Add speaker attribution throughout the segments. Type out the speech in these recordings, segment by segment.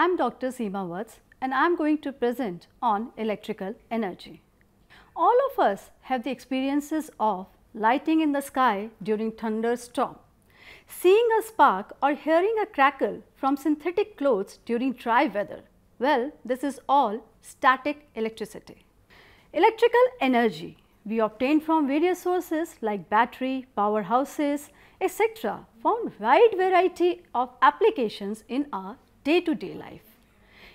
Speaker 1: I'm Dr. Seema Vats and I'm going to present on electrical energy. All of us have the experiences of lighting in the sky during thunderstorm, seeing a spark or hearing a crackle from synthetic clothes during dry weather. Well, this is all static electricity. Electrical energy we obtain from various sources like battery, powerhouses, etc. found wide variety of applications in our day-to-day life.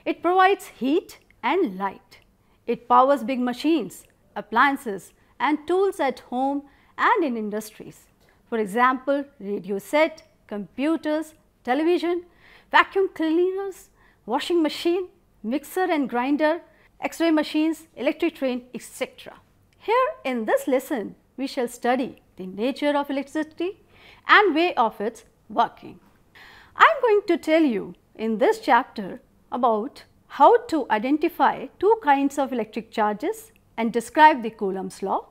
Speaker 1: It provides heat and light. It powers big machines, appliances and tools at home and in industries. For example, radio set, computers, television, vacuum cleaners, washing machine, mixer and grinder, X-ray machines, electric train, etc. Here in this lesson, we shall study the nature of electricity and way of its working. I am going to tell you in this chapter about how to identify two kinds of electric charges and describe the Coulomb's law,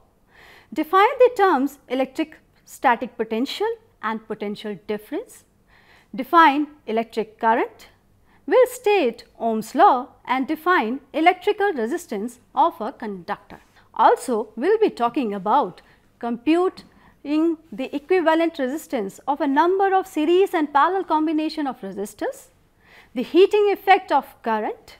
Speaker 1: define the terms electrostatic potential and potential difference, define electric current, will state Ohm's law and define electrical resistance of a conductor. Also, we will be talking about computing the equivalent resistance of a number of series and parallel combination of resistors, the heating effect of current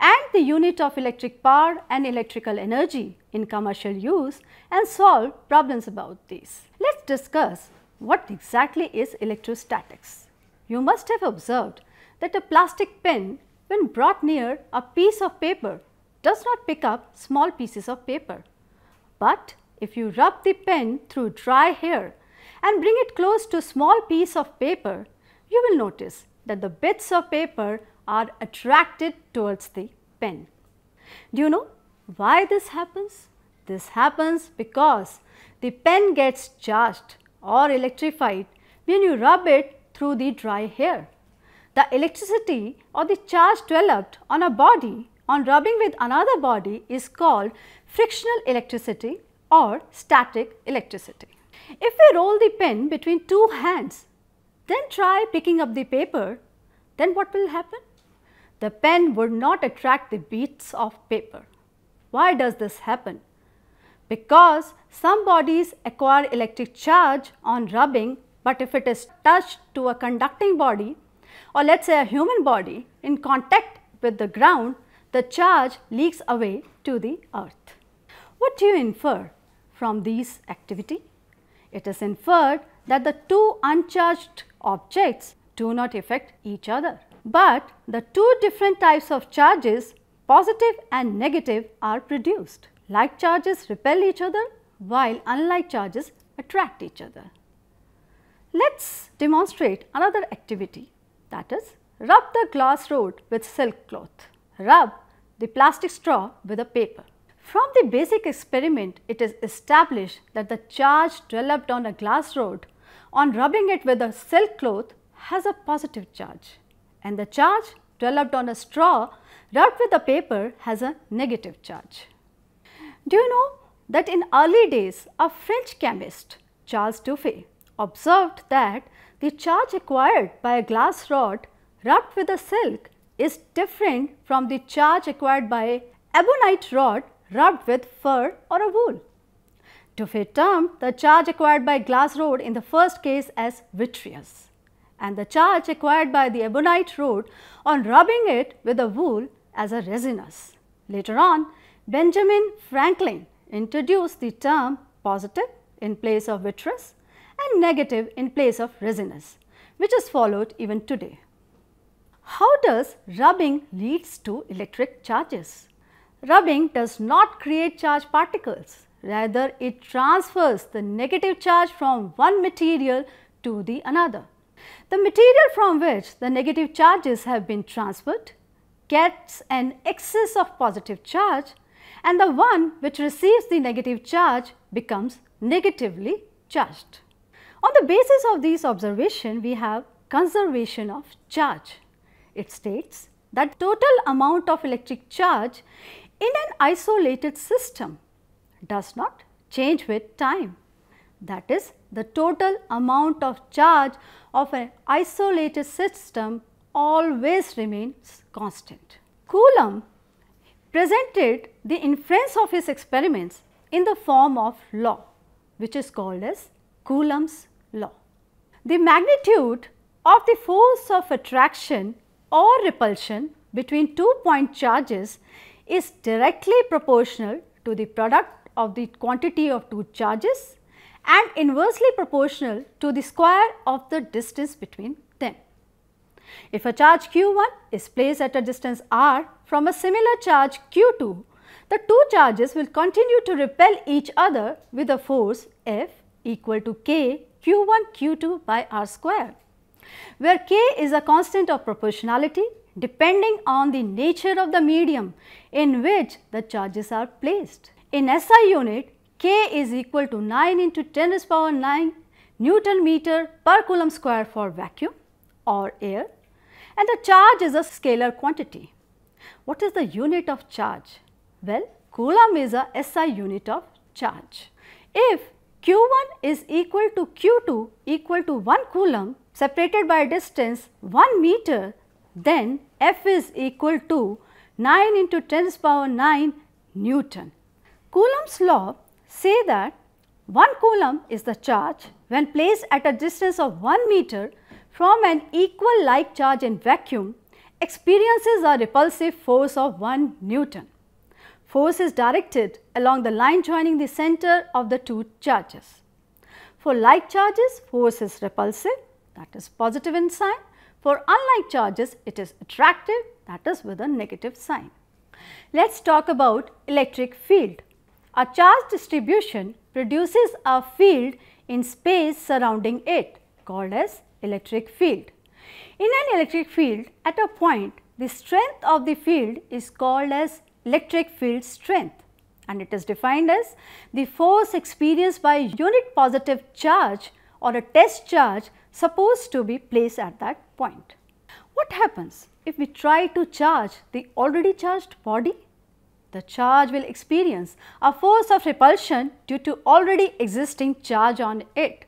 Speaker 1: and the unit of electric power and electrical energy in commercial use and solve problems about these. Let us discuss what exactly is electrostatics. You must have observed that a plastic pen, when brought near a piece of paper, does not pick up small pieces of paper. But if you rub the pen through dry hair and bring it close to a small piece of paper, you will notice that the bits of paper are attracted towards the pen. Do you know why this happens? This happens because the pen gets charged or electrified when you rub it through the dry hair. The electricity or the charge developed on a body on rubbing with another body is called frictional electricity or static electricity. If we roll the pen between two hands, then try picking up the paper, then what will happen? The pen would not attract the bits of paper. Why does this happen? Because some bodies acquire electric charge on rubbing, but if it is touched to a conducting body or let us say a human body in contact with the ground, the charge leaks away to the earth. What do you infer from these activity? It is inferred that the two uncharged objects do not affect each other, but the two different types of charges, positive and negative, are produced. Like charges repel each other while unlike charges attract each other. Let us demonstrate another activity, that is, rub the glass rod with silk cloth. Rub the plastic straw with a paper. From the basic experiment, it is established that the charge developed on a glass rod on rubbing it with a silk cloth has a positive charge, and the charge developed on a straw rubbed with a paper has a negative charge. Do you know that in early days a French chemist, Charles Dufay, observed that the charge acquired by a glass rod rubbed with a silk is different from the charge acquired by an ebonite rod rubbed with fur or a wool. Dufay termed the charge acquired by glass rod in the first case as vitreous and the charge acquired by the ebonite rod on rubbing it with a wool as a resinous. Later on, Benjamin Franklin introduced the term positive in place of vitreous and negative in place of resinous, which is followed even today. How does rubbing leads to electric charges? Rubbing does not create charged particles, rather it transfers the negative charge from one material to the another. The material from which the negative charges have been transferred gets an excess of positive charge, and the one which receives the negative charge becomes negatively charged. On the basis of these observations, we have conservation of charge. It states that total amount of electric charge in an isolated system does not change with time. That is, the total amount of charge of an isolated system always remains constant. Coulomb presented the inference of his experiments in the form of law, which is called as Coulomb's law. The magnitude of the force of attraction or repulsion between 2 point charges is directly proportional to the product of the quantity of two charges and inversely proportional to the square of the distance between them. If a charge q1 is placed at a distance r from a similar charge q2, the two charges will continue to repel each other with a force F equal to k q1 q2 by r square, where k is a constant of proportionality depending on the nature of the medium in which the charges are placed. In SI unit, k is equal to 9 into 10 raised to the power 9 Newton meter per Coulomb square for vacuum or air, and the charge is a scalar quantity. What is the unit of charge? Well, Coulomb is a SI unit of charge. If q1 is equal to q2 equal to 1 Coulomb separated by a distance 1 meter, then F is equal to 9 into 10 raised to the power 9 Newton. Coulomb's law say that 1 Coulomb is the charge when placed at a distance of 1 meter from an equal like charge in vacuum experiences a repulsive force of 1 Newton. Force is directed along the line joining the center of the two charges. For like charges, force is repulsive, that is positive in sign. For unlike charges, it is attractive, that is with a negative sign. Let us talk about electric field. A charge distribution produces a field in space surrounding it called as electric field. In an electric field, at a point, the strength of the field is called as electric field strength, and it is defined as the force experienced by a unit positive charge or a test charge supposed to be placed at that point. What happens if we try to charge the already charged body? The charge will experience a force of repulsion due to already existing charge on it.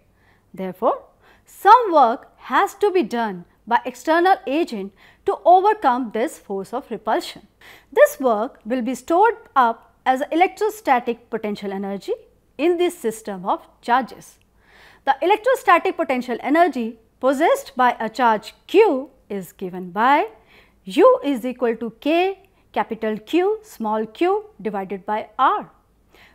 Speaker 1: Therefore, some work has to be done by external agent to overcome this force of repulsion. This work will be stored up as electrostatic potential energy in this system of charges. The electrostatic potential energy possessed by a charge q is given by U is equal to k capital Q small q divided by r,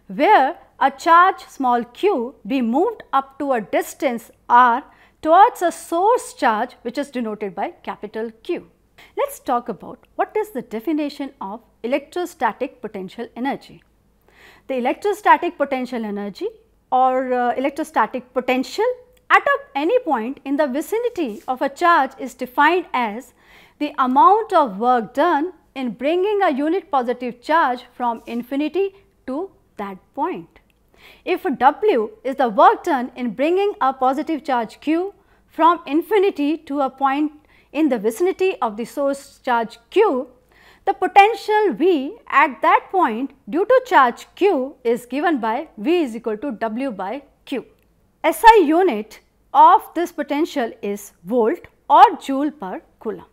Speaker 1: where a charge small q be moved up to a distance r towards a source charge which is denoted by capital Q. Let us talk about what is the definition of electrostatic potential energy. The electrostatic potential energy or electrostatic potential at any point in the vicinity of a charge is defined as the amount of work done in bringing a unit positive charge from infinity to that point. If W is the work done in bringing a positive charge q from infinity to a point in the vicinity of the source charge q, the potential V at that point due to charge q is given by V is equal to W by q. SI unit of this potential is volt or joule per coulomb.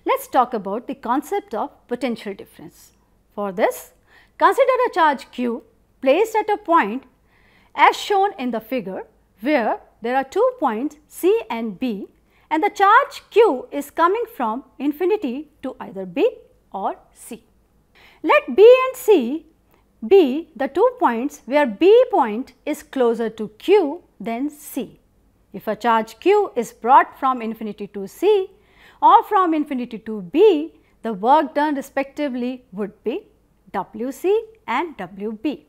Speaker 1: Let us talk about the concept of potential difference. For this, consider a charge q placed at a point as shown in the figure, where there are 2 points C and B, and the charge q is coming from infinity to either B or C. Let B and C be the 2 points where B point is closer to q than C. If a charge q is brought from infinity to C or from infinity to B, the work done respectively would be WC and WB.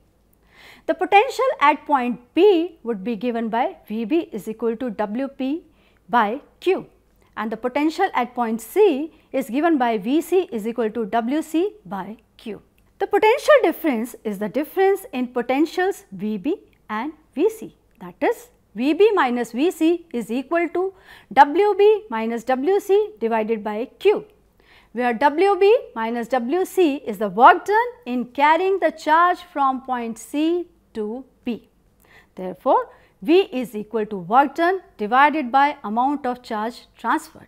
Speaker 1: The potential at point B would be given by VB is equal to WP by Q, and the potential at point C is given by VC is equal to WC by Q. The potential difference is the difference in potentials VB and VC, that is VB minus VC is equal to WB minus WC divided by Q, where WB minus WC is the work done in carrying the charge from point C to B. Therefore, V is equal to work done divided by amount of charge transferred.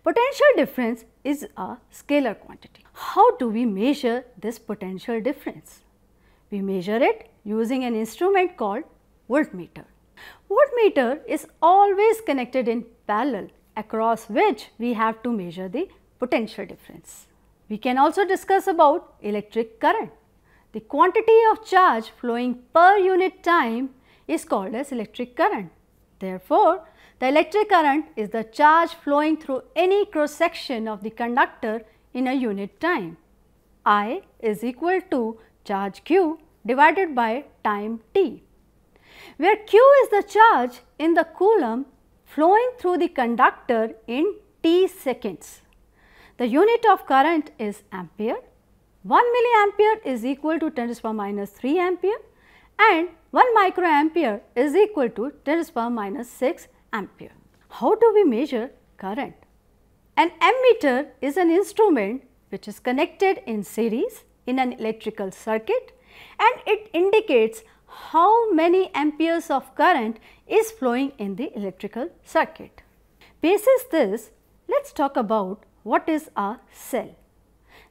Speaker 1: Potential difference is a scalar quantity. How do we measure this potential difference? We measure it using an instrument called voltmeter. Voltmeter is always connected in parallel, across which we have to measure the potential difference. We can also discuss about electric current. The quantity of charge flowing per unit time is called as electric current. Therefore, the electric current is the charge flowing through any cross section of the conductor in a unit time. I is equal to charge q divided by time t, where q is the charge in the coulomb flowing through the conductor in t seconds. The unit of current is ampere. 1 milliampere is equal to 10 to the power minus 3 ampere and 1 microampere is equal to 10 to the power minus 6 ampere. How do we measure current? An ammeter is an instrument which is connected in series in an electrical circuit, and it indicates how many amperes of current is flowing in the electrical circuit. Basis this, let us talk about what is a cell.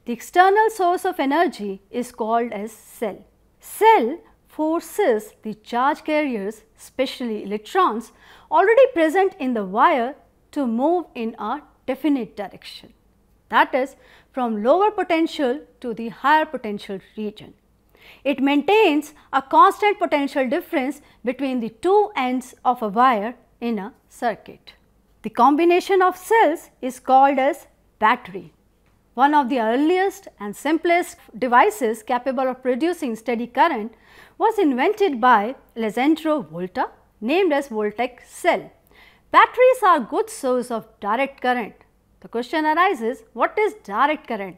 Speaker 1: The external source of energy is called as cell. Cell forces the charge carriers, especially electrons, already present in the wire to move in a definite direction, that is from lower potential to the higher potential region. It maintains a constant potential difference between the two ends of a wire in a circuit. The combination of cells is called as battery. One of the earliest and simplest devices capable of producing steady current was invented by Alessandro Volta, named as Voltaic cell. Batteries are good source of direct current. The question arises, what is direct current?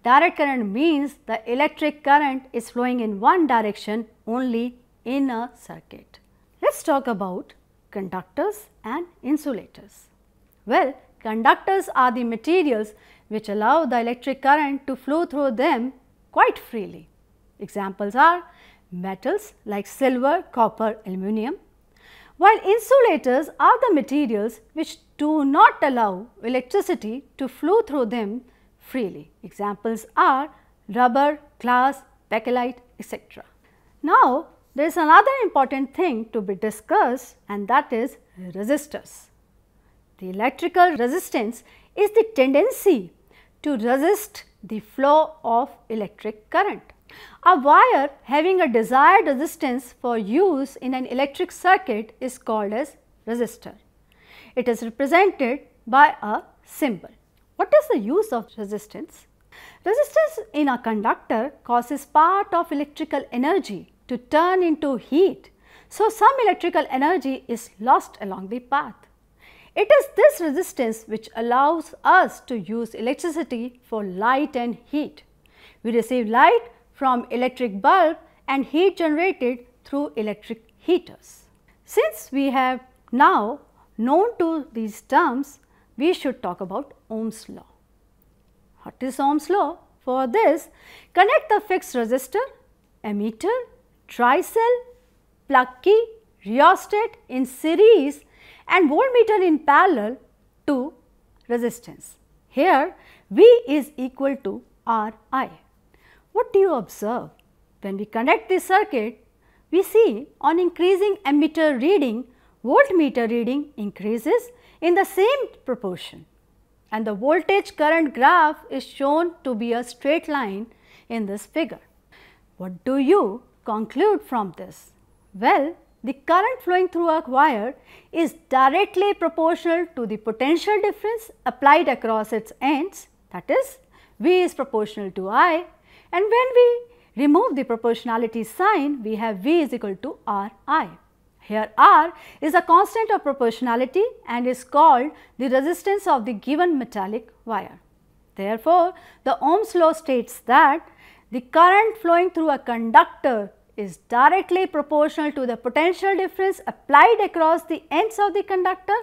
Speaker 1: Direct current means the electric current is flowing in one direction only in a circuit. Let us talk about conductors and insulators. Well, conductors are the materials which allow the electric current to flow through them quite freely. Examples are metals like silver, copper, aluminum, while insulators are the materials which do not allow electricity to flow through them freely. Examples are rubber, glass, bakelite, etc. Now, there is another important thing to be discussed, and that is resistors. The electrical resistance is the tendency to resist the flow of electric current. A wire having a desired resistance for use in an electric circuit is called as resistor. It is represented by a symbol. What is the use of resistance? Resistance in a conductor causes part of electrical energy to turn into heat, so some electrical energy is lost along the path. It is this resistance which allows us to use electricity for light and heat. We receive light from electric bulb and heat generated through electric heaters. Since we have now known to these terms, we should talk about Ohm's law. What is Ohm's law? For this, connect the fixed resistor, ammeter, tricell, plug key, rheostat in series and voltmeter in parallel to resistance. Here V is equal to Ri. What do you observe? When we connect this circuit, we see on increasing ammeter reading, voltmeter reading increases in the same proportion, and the voltage current graph is shown to be a straight line in this figure. What do you conclude from this? Well, the current flowing through a wire is directly proportional to the potential difference applied across its ends, that is, V is proportional to I, and when we remove the proportionality sign, we have V is equal to Ri. Here R is a constant of proportionality and is called the resistance of the given metallic wire. Therefore, the Ohm's law states that the current flowing through a conductor is directly proportional to the potential difference applied across the ends of the conductor,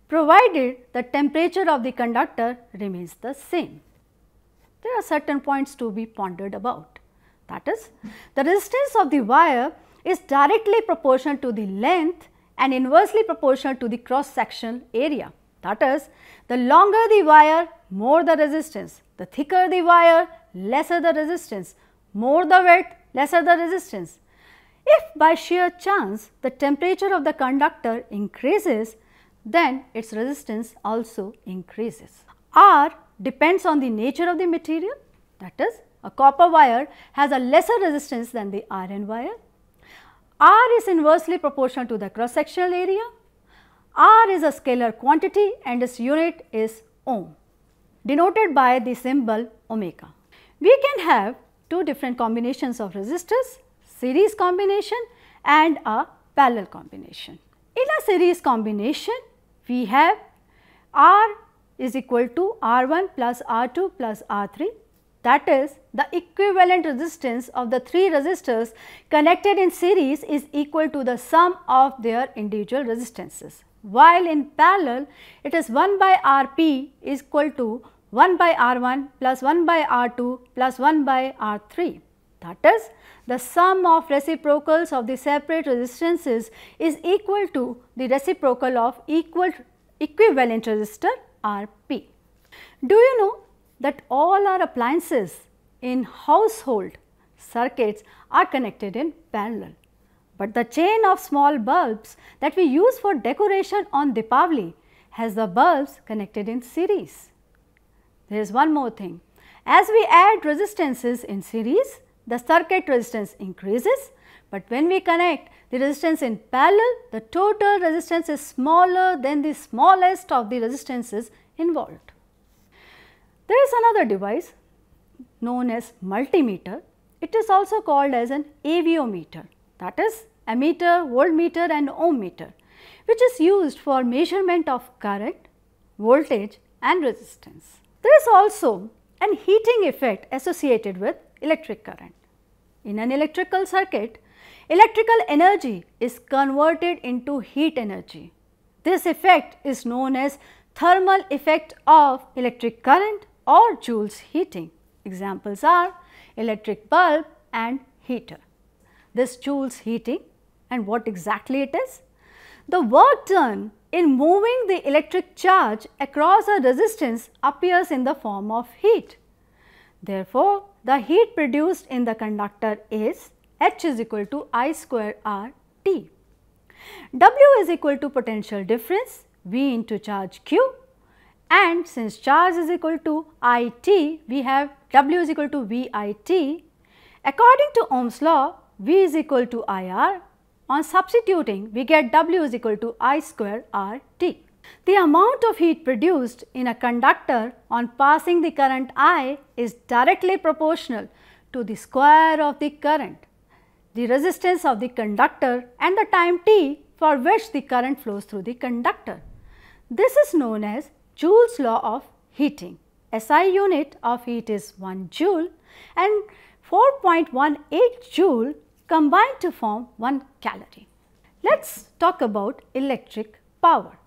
Speaker 1: provided the temperature of the conductor remains the same. There are certain points to be pondered about. That is, the resistance of the wire is directly proportional to the length and inversely proportional to the cross section area. That is, the longer the wire, more the resistance. The thicker the wire, lesser the resistance. More the width, lesser the resistance. If by sheer chance the temperature of the conductor increases, then its resistance also increases. R depends on the nature of the material. That is, a copper wire has a lesser resistance than the iron wire. R is inversely proportional to the cross-sectional area. R is a scalar quantity and its unit is ohm, denoted by the symbol omega. We can have two different combinations of resistors, series combination and a parallel combination. In a series combination, we have R is equal to R1 plus R2 plus R3, that is, the equivalent resistance of the three resistors connected in series is equal to the sum of their individual resistances, while in parallel it is 1 by Rp is equal to 1 by R1 plus 1 by R2 plus 1 by R3. That is, the sum of reciprocals of the separate resistances is equal to the reciprocal of equivalent resistor Rp. Do you know that all our appliances in household circuits are connected in parallel, but the chain of small bulbs that we use for decoration on Deepavali has the bulbs connected in series. There is one more thing. As we add resistances in series, the circuit resistance increases, but when we connect the resistance in parallel, the total resistance is smaller than the smallest of the resistances involved. There is another device known as multimeter. It is also called as an aviometer, that is ammeter, voltmeter and ohm meter, which is used for measurement of current, voltage and resistance. There is also an heating effect associated with electric current. In an electrical circuit, electrical energy is converted into heat energy. This effect is known as thermal effect of electric current or Joule's heating. Examples are electric bulb and heater. This Joule's heating, and what exactly it is? The work done in moving the electric charge across a resistance appears in the form of heat. Therefore, the heat produced in the conductor is H is equal to I square R T. W is equal to potential difference V into charge Q, and since charge is equal to IT, we have W is equal to VIT. According to Ohm's law, V is equal to IR. On substituting, we get W is equal to I square RT. The amount of heat produced in a conductor on passing the current I is directly proportional to the square of the current, the resistance of the conductor and the time t for which the current flows through the conductor. This is known as Joule's law of heating. SI unit of heat is 1 joule and 4.18 joule combined to form 1 calorie. Let's talk about electric power.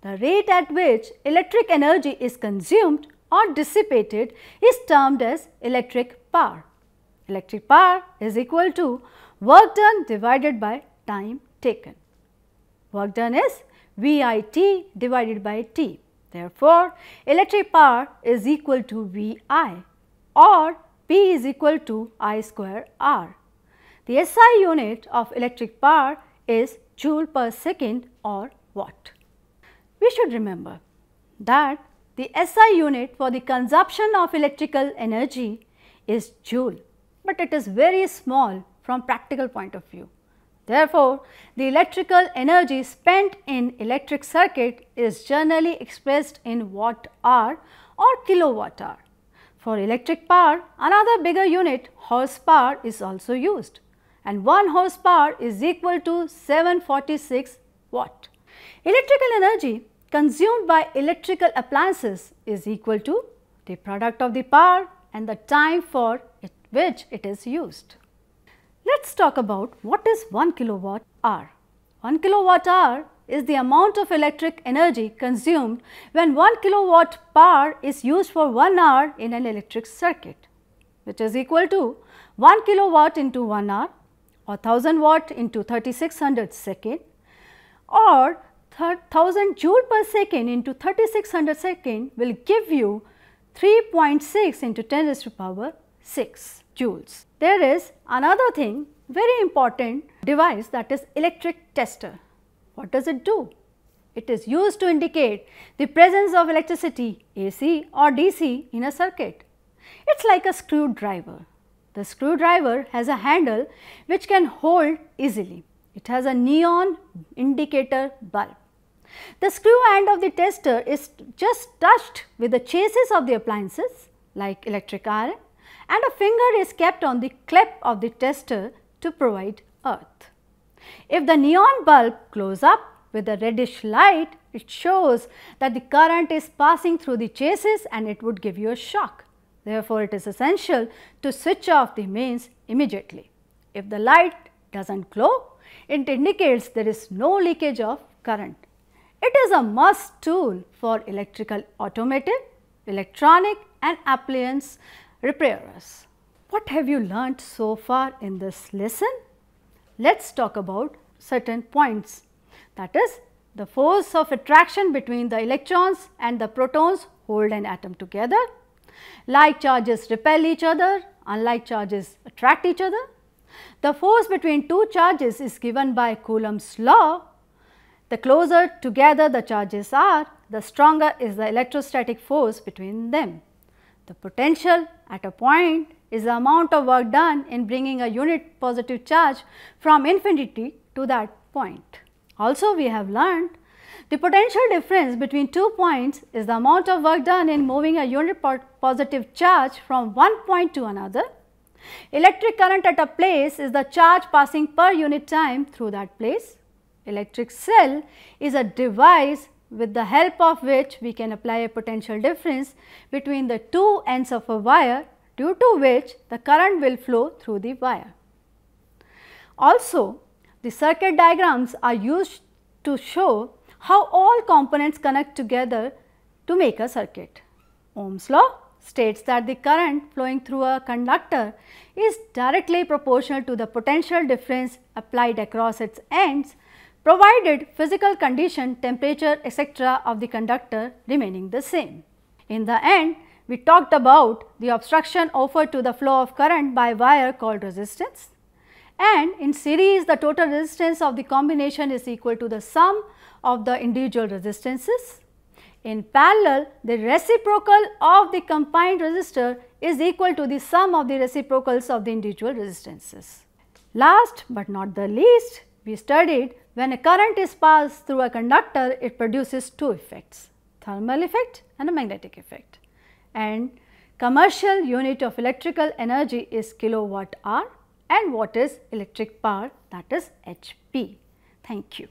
Speaker 1: The rate at which electric energy is consumed or dissipated is termed as electric power. Electric power is equal to work done divided by time taken. Work done is VIT divided by T. Therefore, electric power is equal to VI or P is equal to I square R. The SI unit of electric power is joule per second or watt. We should remember that the SI unit for the consumption of electrical energy is joule, but it is very small from practical point of view. Therefore, the electrical energy spent in electric circuit is generally expressed in watt hour or kilowatt hour. For electric power, another bigger unit, horsepower, is also used, and 1 horsepower is equal to 746 watt. Electrical energy consumed by electrical appliances is equal to the product of the power and the time for which it is used. Let's talk about what is 1 kilowatt hour. 1 kilowatt hour is the amount of electric energy consumed when 1 kilowatt power is used for 1 hour in an electric circuit, which is equal to 1 kilowatt into 1 hour or 1000 watt into 3600 second or 1000 joule per second into 3600 second will give you 3.6 into 10 raised to power 6 joules. There is another thing, very important device, that is electric tester. What does it do? It is used to indicate the presence of electricity, AC or DC, in a circuit. It's like a screwdriver. The screwdriver has a handle which can hold easily. It has a neon indicator bulb. The screw end of the tester is just touched with the chassis of the appliances like electric iron, and a finger is kept on the clip of the tester to provide earth. If the neon bulb glows up with a reddish light, it shows that the current is passing through the chassis and it would give you a shock. Therefore, it is essential to switch off the mains immediately. If the light does not glow, it indicates there is no leakage of current. It is a must tool for electrical, automotive, electronic and appliance repairers. What have you learnt so far in this lesson? Let's talk about certain points. That is, the force of attraction between the electrons and the protons hold an atom together. Like charges repel each other, unlike charges attract each other. The force between two charges is given by Coulomb's law. The closer together the charges are, the stronger is the electrostatic force between them. The potential at a point is the amount of work done in bringing a unit positive charge from infinity to that point. Also, we have learned the potential difference between 2 points is the amount of work done in moving a unit positive charge from one point to another. Electric current at a place is the charge passing per unit time through that place. Electric cell is a device with the help of which we can apply a potential difference between the two ends of a wire, due to which the current will flow through the wire. Also, the circuit diagrams are used to show how all components connect together to make a circuit. Ohm's law states that the current flowing through a conductor is directly proportional to the potential difference applied across its ends, provided physical condition, temperature, etc. of the conductor remaining the same. In the end, we talked about the obstruction offered to the flow of current by wire called resistance, and in series the total resistance of the combination is equal to the sum of the individual resistances. In parallel, the reciprocal of the combined resistor is equal to the sum of the reciprocals of the individual resistances. Last but not the least, we studied when a current is passed through a conductor, it produces two effects, thermal effect and a magnetic effect. And commercial unit of electrical energy is kilowatt hour, and what is electric power, that is HP. Thank you.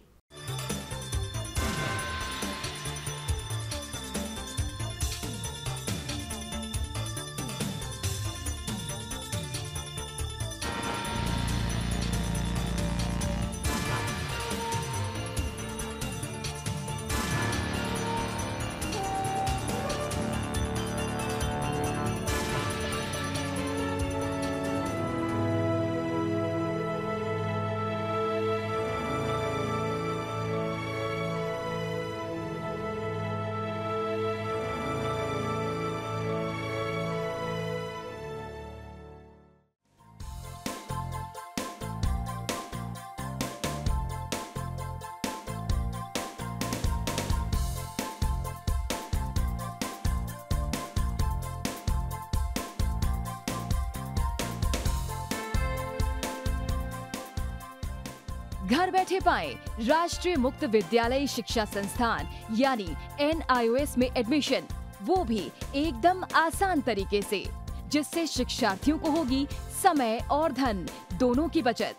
Speaker 2: घर बैठे पाएं राष्ट्रीय मुक्त विद्यालय शिक्षा संस्थान यानी NIOS में एडमिशन, वो भी एकदम आसान तरीके से, जिससे शिक्षार्थियों को होगी समय और धन दोनों की बचत।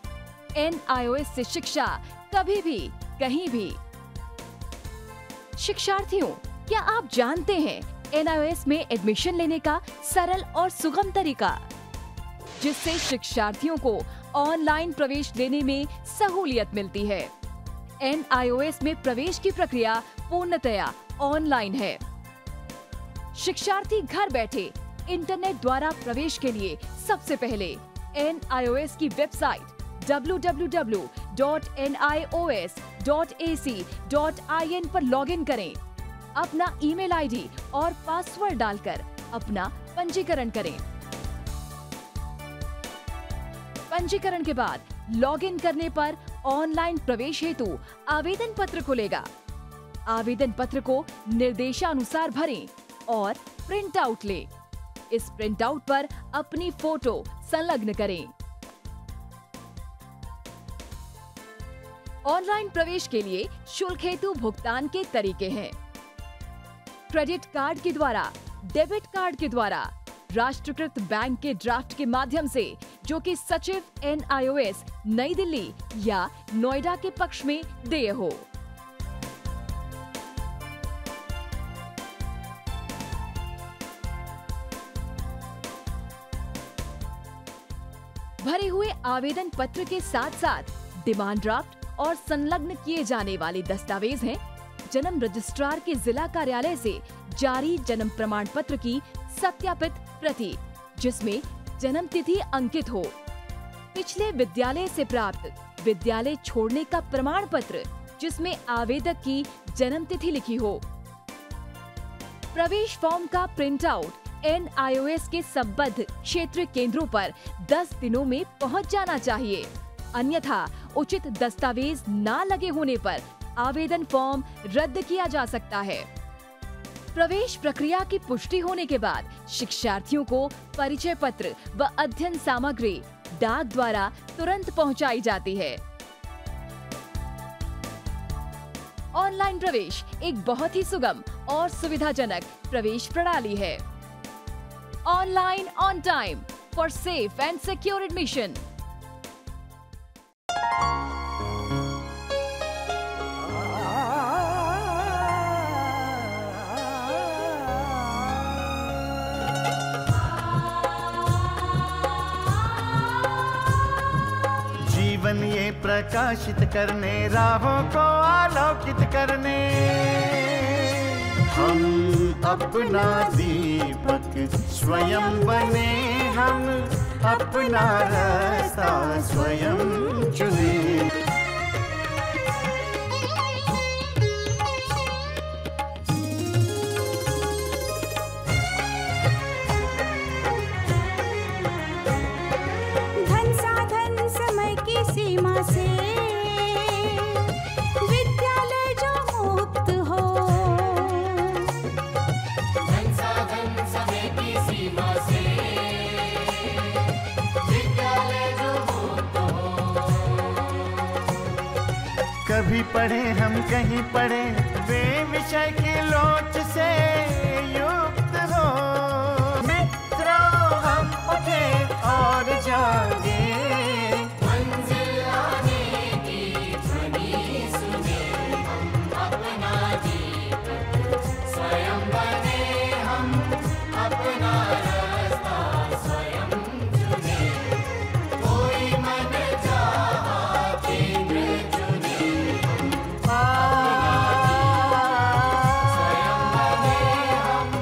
Speaker 2: NIOS से शिक्षा कभी भी कहीं भी। शिक्षार्थियों, क्या आप जानते हैं NIOS में एडमिशन लेने का सरल और सुगम तरीका, जिससे शिक्षार्थियों को ऑनलाइन प्रवेश लेने में सहूलियत मिलती है। NIOS में प्रवेश की प्रक्रिया पूर्णतया ऑनलाइन है। शिक्षार्थी घर बैठे इंटरनेट द्वारा प्रवेश के लिए सबसे पहले NIOS की वेबसाइट www.nios.in NIOS.ac.in पर लॉगिन करें। अपना ईमेल आईडी और पासवर्ड डालकर अपना पंजीकरण करें। पंजीकरण के बाद लॉगिन करने पर ऑनलाइन प्रवेश हेतु आवेदन पत्र खुलेगा। आवेदन पत्र को निर्देशानुसार भरें और प्रिंट आउट लें। इस प्रिंट आउट पर अपनी फोटो संलग्न करें। ऑनलाइन प्रवेश के लिए शुल्क हेतु भुगतान के तरीके हैं: क्रेडिट कार्ड के द्वारा, डेबिट कार्ड के द्वारा, राष्ट्रीयकृत बैंक के ड्राफ्ट के माध्यम से, जो कि सचिव NIOS नई दिल्ली या नोएडा के पक्ष में देय हो। भरे हुए आवेदन पत्र के साथ साथ डिमांड ड्राफ्ट और संलग्न किए जाने वाले दस्तावेज हैं: जन्म रजिस्ट्रार के जिला कार्यालय से जारी जन्म प्रमाण पत्र की सत्यापित प्रति, जिसमें जन्म तिथि अंकित हो, पिछले विद्यालय से प्राप्त विद्यालय छोड़ने का प्रमाण पत्र, जिसमें आवेदक की जन्म तिथि लिखी हो। प्रवेश फॉर्म का प्रिंट आउट NIOS के संबद्ध क्षेत्रीय केंद्रों पर 10 दिनों में पहुंच जाना चाहिए, अन्यथा उचित दस्तावेज ना लगे होने पर आवेदन फॉर्म रद्द किया जा सकता है। प्रवेश प्रक्रिया की पुष्टि होने के बाद शिक्षार्थियों को परिचय पत्र व अध्ययन सामग्री डाक द्वारा तुरंत पहुंचाई जाती है। ऑनलाइन प्रवेश एक बहुत ही सुगम और सुविधाजनक प्रवेश प्रणाली है। Online on time for safe and secure admission.
Speaker 3: जीवन ये प्रकाशित करने, राहों को आलोकित करने, हम अपना दीपक स्वयं बने, हम अपना रास्ता स्वयं चुने।
Speaker 4: धन साधन समय की सीमा से विद्यालय जो मुक्त हो, धन साधन समय की सीमा से विद्यालय जो मुक्त हो।
Speaker 3: कभी पढ़े हम कहीं पढ़े, वे विषय की लोच से युक्त हो। मित्रों हम उठे और जागे,
Speaker 4: मंजिल आने की ध्वनि सुने, हम अपना दीपक स्वयं बने, हम अपना रास्ता स्वयं चुने, कोई मन चाहा केंद्र चुने, स्वयं बने, हम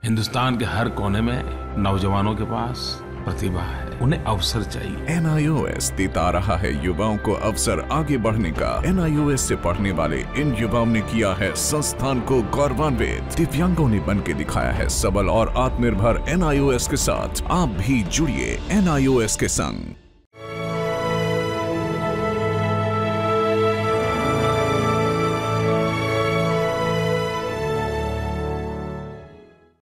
Speaker 5: हिंदुस्तान के हर कोने में नौजवानों के पास प्रतिभा है, उन्हें अवसर चाहिए।
Speaker 6: NIOS देता रहा है युवाओं को अवसर आगे बढ़ने का। NIOS से पढ़ने वाले इन युवाओं ने किया है संस्थान को गौरवान्वित। दिव्यांगों ने बन के दिखाया है सबल और आत्मनिर्भर। NIOS के साथ आप भी जुड़िए NIOS के संग।